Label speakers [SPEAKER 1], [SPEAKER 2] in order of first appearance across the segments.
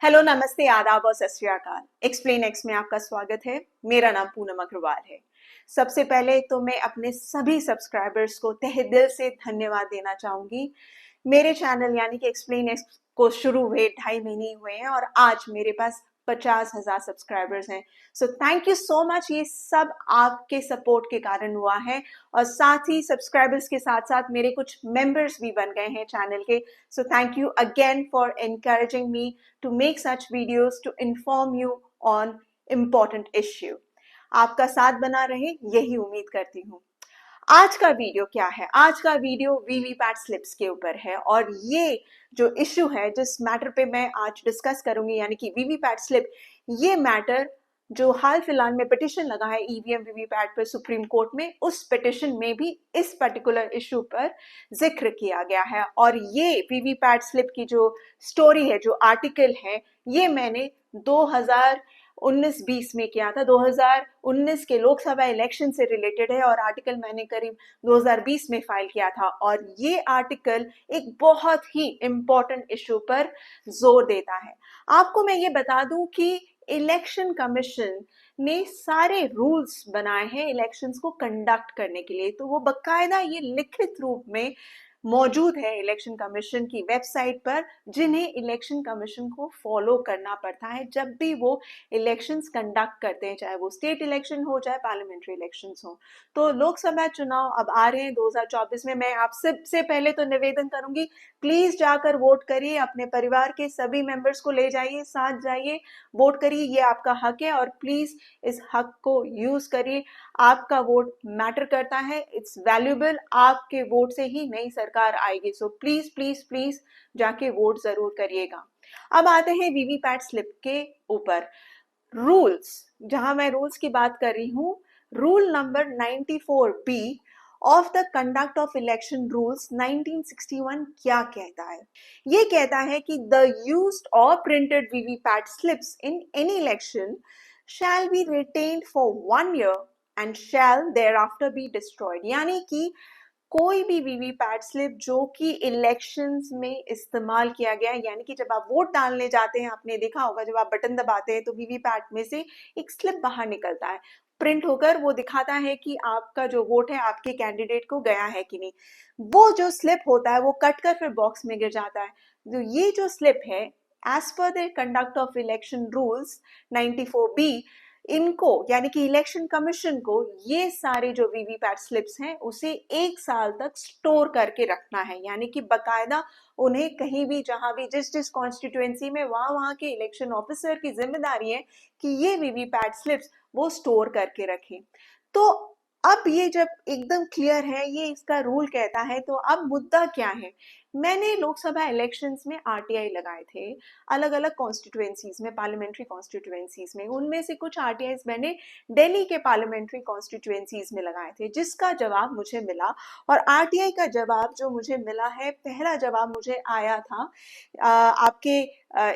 [SPEAKER 1] Hello, नमस्ते, आदाब और सत श्री अकाल। एक्सप्लेन एक्स में आपका स्वागत है। मेरा नाम पूनम अग्रवाल है। सबसे पहले तो मैं अपने सभी सब्सक्राइबर्स को तहे दिल से धन्यवाद देना चाहूंगी। मेरे चैनल यानी कि एक्सप्लेन एक्स को शुरू हुए 2.5 महीने हुए हैं और आज मेरे पास 50,000 सब्सक्राइबर्स हैं। So thank you so much. ये सब आपके सपोर्ट के कारण हुआ है और साथ ही सब्सक्राइबर्स के साथ साथ मेरे कुछ मेंबर्स भी बन गए हैं चैनल के। So thank you again for encouraging me to make such videos to inform you on important issue। आपका साथ बना रहे यही उम्मीद करती हूँ। आज का वीडियो क्या है? आज का वीडियो वीवीपैट स्लिप्स के ऊपर है और ये जो इश्यू है, जिस मैटर पे मैं आज डिस्कस करूंगी यानी कि वीवीपैट स्लिप, ये मैटर जो हाल फिलहाल में पिटिशन लगा है ईवीएम वीवीपैट पर सुप्रीम कोर्ट में, उस पिटिशन में भी इस पर्टिकुलर इशू पर जिक्र किया गया है। और ये वीवीपैट स्लिप की जो स्टोरी है, जो आर्टिकल है, ये मैंने 2019-20 में किया था। 2019 के लोकसभा इलेक्शन से रिलेटेड है और आर्टिकल मैंने करीब 2020 में फाइल किया था। और ये आर्टिकल एक बहुत ही इंपॉर्टेंट इशू पर जोर देता है। आपको मैं ये बता दूं कि इलेक्शन कमीशन ने सारे रूल्स बनाए हैं इलेक्शंस को कंडक्ट करने के लिए, तो वो बकायदा ये लिखित रूप में मौजूद है इलेक्शन कमीशन की वेबसाइट पर, जिन्हें इलेक्शन कमीशन को फॉलो करना पड़ता है जब भी वो इलेक्शंस कंडक्ट करते हैं, चाहे वो स्टेट इलेक्शन हो चाहे पार्लियामेंट्री इलेक्शंस हो। तो लोकसभा चुनाव अब आ रहे हैं 2024 में। मैं आप सबसे पहले तो निवेदन करूंगी, प्लीज जाकर वोट करिए, अपने परिवार के सभी मेंबर्स को ले जाइए, साथ जाइए, वोट करिए, ये आपका हक है और प्लीज इस हक को यूज करिए। आपका वोट मैटर करता है, इट्स वैल्यूएबल। आपके वोट से ही नई सरकार आएगी। सो प्लीज प्लीज प्लीज जाके वोट जरूर करिएगा। अब आते हैं वीवीपैट स्लिप के ऊपर। रूल्स, जहां मैं रूल्स की बात कर रही हूं, rule number 94B of the conduct of election rules 1961 क्या कहता है? ये कहता है कि द यूज्ड और printed VVPAT slips in any election shall be retained for 1 year and shall thereafter be destroyed। यानी कि कोई भी वीवीपैट स्लिप जो कि इलेक्शंस में इस्तेमाल किया गया है, यानी कि जब आप वोट डालने जाते हैं, आपने देखा होगा जब आप बटन दबाते हैं तो वीवीपैट में से एक स्लिप बाहर निकलता है, प्रिंट होकर वो दिखाता है कि आपका जो वोट है आपके कैंडिडेट को गया है कि नहीं। वो जो स्लिप होता है वो कट कर फिर बॉक्स में गिर जाता है। तो ये जो स्लिप है, as per the conduct of election rules 94B, इनको यानी कि इलेक्शन कमीशन को ये सारे जो वीवीपैट स्लिप्स हैं उसे 1 साल तक स्टोर करके रखना है। यानी कि बकायदा उन्हें कहीं भी, जहां भी, जिस जिस कॉन्स्टिट्यूएंसी में, वहां के इलेक्शन ऑफिसर की जिम्मेदारी है कि ये वीवीपैट स्लिप्स वो स्टोर करके रखें। तो अब ये जब एकदम क्लियर है, ये इसका रूल कहता है, तो अब मुद्दा क्या है? मैंने लोकसभा इलेक्शंस में आरटीआई लगाए थे अलग अलग कॉन्स्टिट्यूएंसीज में, पार्लियामेंट्री कॉन्स्टिट्यूएंसीज में। उनमें से कुछ आरटीआईज मैंने दिल्ली के पार्लियामेंट्री कॉन्स्टिट्यूएंसीज में लगाए थे, जिसका जवाब मुझे मिला। और आरटीआई का जवाब जो मुझे मिला है, पहला जवाब मुझे आया था आपके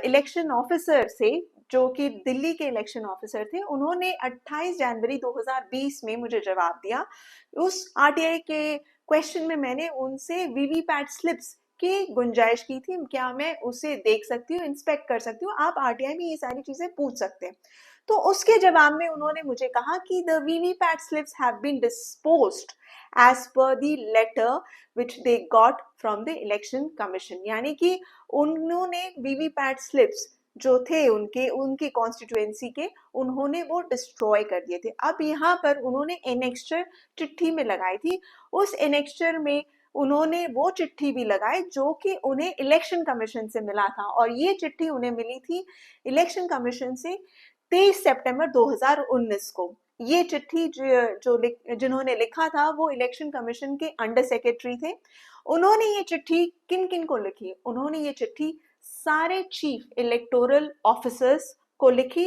[SPEAKER 1] इलेक्शन ऑफिसर से, जो कि दिल्ली के इलेक्शन ऑफिसर थे। उन्होंने 28 जनवरी 2020 में मुझे जवाब दिया। उस आरटीआई के क्वेश्चन में मैंने उनसे वीवीपैट स्लिप्स की गुंजाइश की थी, क्या मैं उसे देख सकती हूँ, इंस्पेक्ट कर सकती हूँ, आप आरटीआई में ये सारी चीजें पूछ सकते हैं। तो उसके जवाब में उन्होंने मुझे कहा कि the VVPAT slips have been disposed as per the letter which they got from the election commission. यानी कि उन्होंने वीवीपैट स्लिप्स जो थे उनके उनकी कॉन्स्टिट्यूएंसी के, उन्होंने वो डिस्ट्रॉय कर दिए थे। अब यहाँ पर उन्होंने एनेक्स्चर चिट्ठी में लगाई थी। उस एनेक्स्चर में उन्होंने वो चिट्ठी भी लगाई जो कि उन्हें इलेक्शन कमीशन से मिला था, और ये चिट्ठी उन्हें मिली थी इलेक्शन कमीशन से 23 सितंबर 2019 को। ये चिट्ठी जिन्होंने लिखा था वो इलेक्शन कमीशन के अंडर सेक्रेटरी थे। उन्होंने ये चिट्ठी किन किन को लिखी? उन्होंने ये चिट्ठी सारे चीफ इलेक्टोरल ऑफिसर्स को लिखी,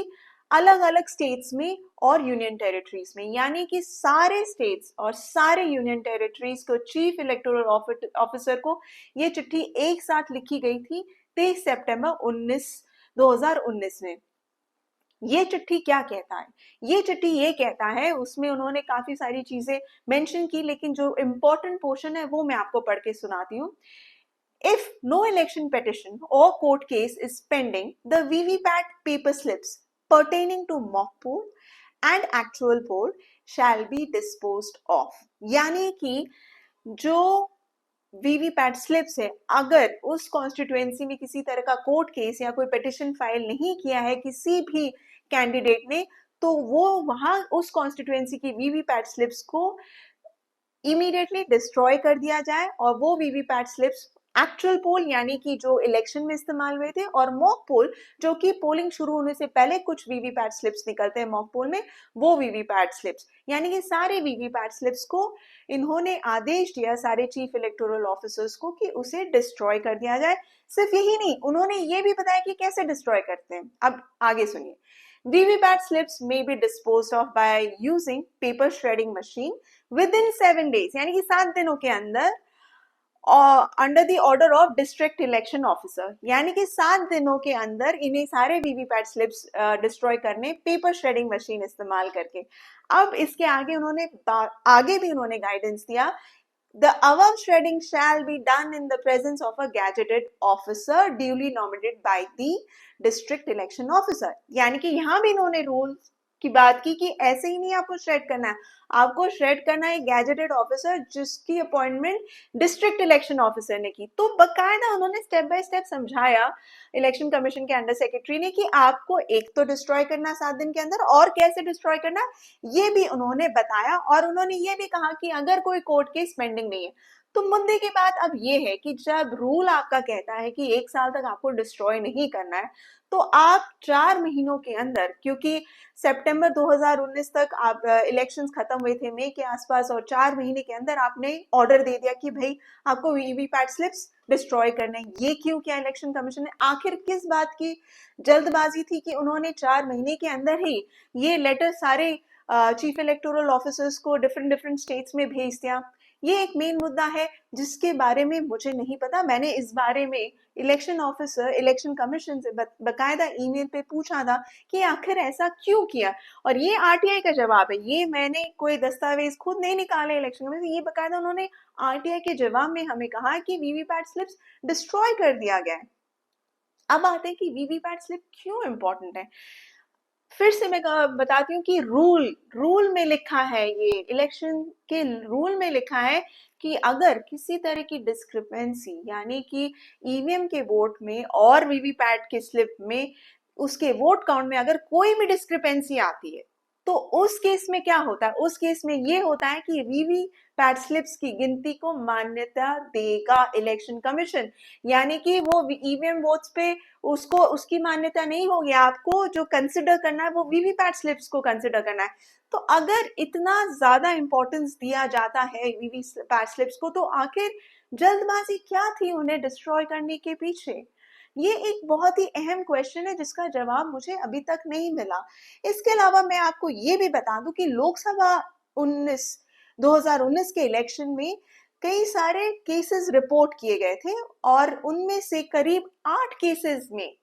[SPEAKER 1] अलग अलग स्टेट्स में और यूनियन टेरिटरीज में। यानी कि सारे स्टेट्स और सारे यूनियन टेरिटरीज को चीफ इलेक्टोरल ऑफिसर को ये चिट्ठी एक साथ लिखी गई थी 23 सितंबर 2019 में। ये चिट्ठी क्या कहता है? ये चिट्ठी ये कहता है, उसमें उन्होंने काफी सारी चीजें मेंशन की, लेकिन जो इंपॉर्टेंट पोर्शन है वो मैं आपको पढ़ के सुनाती हूँ। If no election petition or court case is pending, the VVPAT paper slips pertaining to mock poll and actual poll shall be disposed of. यानी कि जो वीवीपैट स्लिप्स है, अगर उस कॉन्स्टिट्यूएंसी में किसी तरह का कोर्ट केस या कोई पिटिशन फाइल नहीं किया है किसी भी कैंडिडेट ने, तो वो वहां उस कॉन्स्टिट्यूएंसी की वीवीपैट स्लिप्स को इमीडिएटली डिस्ट्रॉय कर दिया जाए और वो वीवीपैट स्लिप्स एक्चुअल पोल यानी कि जो इलेक्शन में इस्तेमाल हुए थे और मॉक पोल जो कि पोलिंग शुरू होने से पहले कुछ वीवीपैट स्लिप्स निकलते हैं मॉक पोल में, वो वीवीपैट स्लिप्स यानी कि सारे वीवीपैट स्लिप्स को इन्होंने आदेश दिया सारे चीफ इलेक्टोरल ऑफिसर्स को कि उसे डिस्ट्रॉय कर दिया जाए। सिर्फ यही नहीं, उन्होंने ये भी बताया कि कैसे डिस्ट्रॉय करते हैं। अब आगे सुनिए। VVPAT slips may be disposed of by using paper shredding machine within 7 days यानी कि 7 दिनों के अंदर under the order of district election officer, यानी कि 7 दिनों के अंदर इन्हें सारे वीवीपैट स्लिप्स डिस्ट्रॉय करने पेपर श्रेडिंग मशीन इस्तेमाल करके। अब इसके आगे उन्होंने गाइडेंस दिया, the above shredding shall be done in the presence of a gazetted officer duly nominated by the district election officer। यानी कि यहाँ भी इन्होंने रूल की बात की कि ऐसे ही नहीं आपको श्रेड करना है, आपको श्रेड करना है गैजेटेड ऑफिसर जिसकी अपॉइंटमेंट डिस्ट्रिक्ट इलेक्शन ऑफिसर ने की। तो बकायदा उन्होंने स्टेप बाय स्टेप समझाया इलेक्शन कमीशन के अंडर सेक्रेटरी ने कि आपको एक तो डिस्ट्रॉय करना 7 दिन के अंदर और कैसे डिस्ट्रॉय करना ये भी उन्होंने बताया। और उन्होंने ये भी कहा कि अगर कोई कोर्ट केस पेंडिंग नहीं है, तो मुद्दे की बात अब ये है कि जब रूल आपका कहता है कि 1 साल तक आपको डिस्ट्रॉय नहीं करना है, तो आप 4 महीनों के अंदर, क्योंकि सितंबर 2019 तक आप इलेक्शंस खत्म हुए थे मई के आसपास, और 4 महीने के अंदर आपने ऑर्डर दे दिया कि भाई आपको वीवीपैट स्लिप्स डिस्ट्रॉय करने। ये क्यों किया इलेक्शन कमीशन ने? आखिर किस बात की जल्दबाजी थी कि उन्होंने 4 महीने के अंदर ही ये लेटर सारे चीफ इलेक्टोरल ऑफिसर्स को डिफरेंट स्टेट्स में भेज दिया? ये एक मेन मुद्दा है जिसके बारे में मुझे नहीं पता। मैंने इस बारे में इलेक्शन ऑफिसर इलेक्शन कमीशन से बकायदा ईमेल पे पूछा था कि आखिर ऐसा क्यों किया, और ये आरटीआई का जवाब है। ये मैंने कोई दस्तावेज खुद नहीं निकाले इलेक्शन कमीशन, ये बकायदा उन्होंने आरटीआई के जवाब में हमें कहा कि वीवीपैट स्लिप्स डिस्ट्रॉय कर दिया गया है। अब आते हैं कि वीवीपैट स्लिप क्यों इंपॉर्टेंट है। फिर से मैं बताती हूँ कि रूल में लिखा है, ये इलेक्शन के रूल में लिखा है कि अगर किसी तरह की डिस्क्रिपेंसी यानी कि ईवीएम के वोट में और वीवीपैट के स्लिप में उसके वोट काउंट में अगर कोई भी डिस्क्रिपेंसी आती है, तो उस केस में क्या होता है? उस केस में ये होता है कि वीवीपैट स्लिप्स की गिनती को मान्यता देगा इलेक्शन कमीशन, यानी कि वो ईवीएम वोट्स पे उसको उसकी मान्यता नहीं होगी। आपको जो कंसिडर करना है वो वीवीपैट स्लिप्स को कंसिडर करना है। तो अगर इतना ज्यादा इंपॉर्टेंस दिया जाता है वीवीपैट स्लिप्स को, तो आखिर जल्दबाजी क्या थी उन्हें डिस्ट्रॉय करने के पीछे? ये एक बहुत ही अहम क्वेश्चन है जिसका जवाब मुझे अभी तक नहीं मिला। इसके अलावा मैं आपको ये भी बता दूं कि लोकसभा 2019 के इलेक्शन में कई सारे केसेस रिपोर्ट किए गए थे और उनमें से करीब 8 केसेस में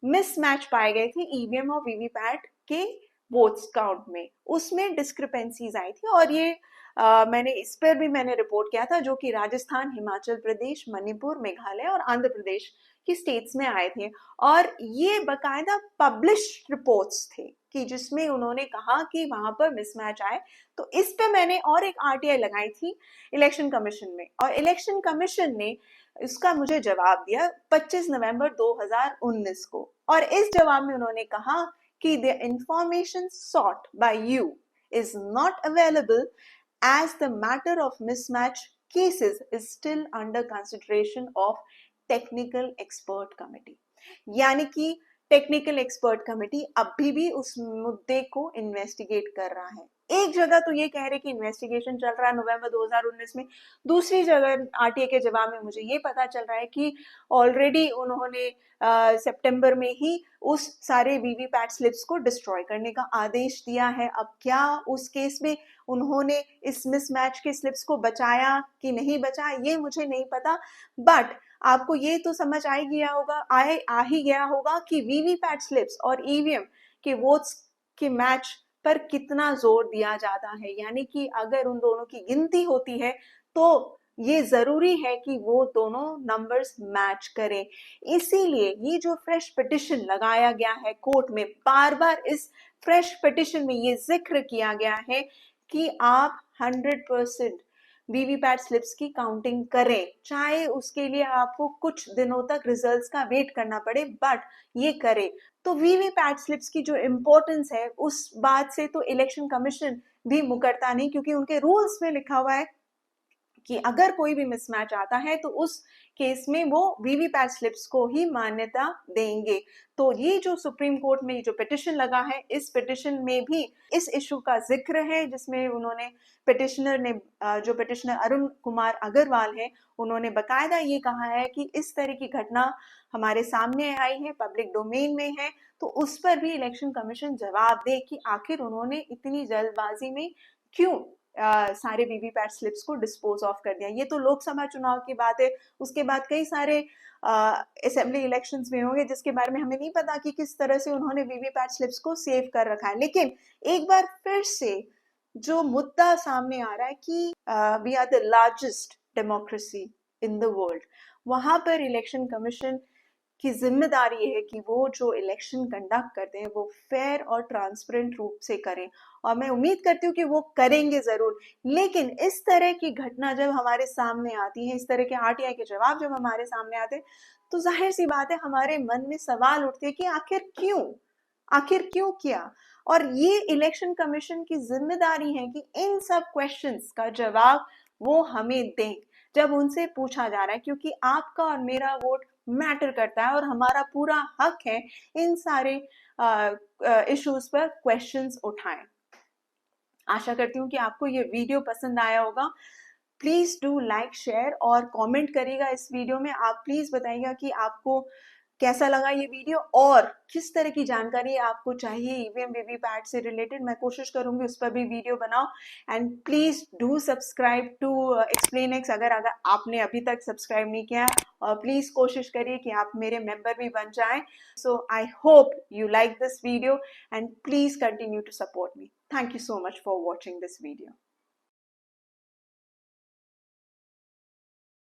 [SPEAKER 1] मिसमैच पाए गए थे ईवीएम और वीवीपैट के वोट्स काउंट में, उसमें डिस्क्रिपेंसीज आई थी। और ये मैंने इस पर भी मैंने रिपोर्ट किया था, जो कि राजस्थान, हिमाचल प्रदेश, मणिपुर, मेघालय और आंध्र प्रदेश की स्टेट्स में आए थे। और ये बकायदा पब्लिश्ड रिपोर्ट्स थे कि जिसमें उन्होंने कहा कि वहां पर मिसमैच आए। तो इस पे मैंने और एक आरटीआई लगाई थी इलेक्शन कमीशन में, और इलेक्शन कमीशन ने इसका मुझे जवाब दिया 25 नवंबर 2019 को। और इस जवाब में उन्होंने कहा कि the information sought by you is not available as the matter of mismatch cases is still under consideration of technical expert committee। यानी कि टेक्निकल एक्सपर्ट कमेटी अभी भी उस मुद्दे को इन्वेस्टिगेट कर रहा है। एक जगह तो ये कह रहे कि इन्वेस्टिगेशन चल रहा है नवंबर 2019 में, दूसरी जगह आरटीआई के जवाब में मुझे ये पता चल रहा है कि ऑलरेडी उन्होंने सितंबर में ही उस सारे वीवीपैट स्लिप्स को डिस्ट्रॉय करने का आदेश दिया है। अब क्या उस केस में उन्होंने इस मिसमैच के स्लिप्स को बचाया कि नहीं बचाया ये मुझे नहीं पता, बट आपको ये तो समझ आ ही गया होगा कि वीवीपैट स्लिप्स और ईवीएम के वोट्स के मैच पर कितना जोर दिया जाता है। यानी कि अगर उन दोनों की गिनती होती है तो ये ज़रूरी है कि वो दोनों नंबर्स मैच करें। इसीलिए ये जो फ्रेश पिटिशन लगाया गया है कोर्ट में, बार-बार इस फ्रेश पिटिशन में ये ज़िक्र किया गया है कि आप 100% वीवीपैट स्लिप्स की काउंटिंग करें, चाहे उसके लिए आपको कुछ दिनों तक रिजल्ट्स का वेट करना पड़े, बट ये करें। तो वीवीपैट स्लिप्स की जो इम्पोर्टेंस है, उस बात से तो इलेक्शन कमीशन भी मुकरता नहीं, क्योंकि उनके रूल्स में लिखा हुआ है कि अगर कोई भी मिसमैच आता है तो उस केस में वो वीवीपैट स्लिप्स को ही मान्यता देंगे। तो ये जो सुप्रीम कोर्ट में जो पिटिशन लगा है, इस पिटिशन में भी इस इशू का जिक्र है, जिसमें उन्होंने जो पिटिशनर अरुण कुमार अग्रवाल है, उन्होंने बकायदा ये कहा है कि इस तरह की घटना हमारे सामने आई है, पब्लिक डोमेन में है, तो उस पर भी इलेक्शन कमीशन जवाब दे कि आखिर उन्होंने इतनी जल्दबाजी में क्यों सारे वीवीपैट स्लिप्स को डिस्पोज ऑफ कर दिया। ये तो लोकसभा चुनाव की बात है, उसके बाद कई सारे असेंबली इलेक्शंस में होंगे जिसके बारे में हमें नहीं पता कि किस तरह से उन्होंने वीवीपैट स्लिप्स को सेव कर रखा है। लेकिन एक बार फिर से जो मुद्दा सामने आ रहा है कि we are the largest democracy in the world, वहां पर इलेक्शन कमीशन की जिम्मेदारी है कि वो जो इलेक्शन कंडक्ट करते हैं वो फेयर और ट्रांसपेरेंट रूप से करें, और मैं उम्मीद करती हूँ कि वो करेंगे जरूर। लेकिन इस तरह की घटना जब हमारे सामने आती है, इस तरह के आरटीआई के जवाब जब हमारे सामने आते हैं, तो जाहिर सी बात है हमारे मन में सवाल उठते हैं कि आखिर क्यों किया। और ये इलेक्शन कमीशन की जिम्मेदारी है कि इन सब क्वेश्चंस का जवाब वो हमें दें जब उनसे पूछा जा रहा है, क्योंकि आपका और मेरा वोट मैटर करता है और हमारा पूरा हक है इन सारे इश्यूज पर क्वेश्चंस उठाएं। आशा करती हूँ कि आपको ये वीडियो पसंद आया होगा। प्लीज डू लाइक, शेयर और कमेंट करिएगा इस वीडियो में। आप प्लीज बताइएगा कि आपको कैसा लगा ये वीडियो और किस तरह की जानकारी आपको चाहिए ईवीएम वीवीपैट से रिलेटेड। मैं कोशिश करूंगी उस पर भी वीडियो बनाओ। And please do subscribe to explain X अगर आपने अभी तक सब्सक्राइब नहीं किया है, और प्लीज कोशिश करिए कि आप मेरे मेंबर भी बन जाएं। So I hope you like this video and please continue to support me. Thank you so much for watching this video.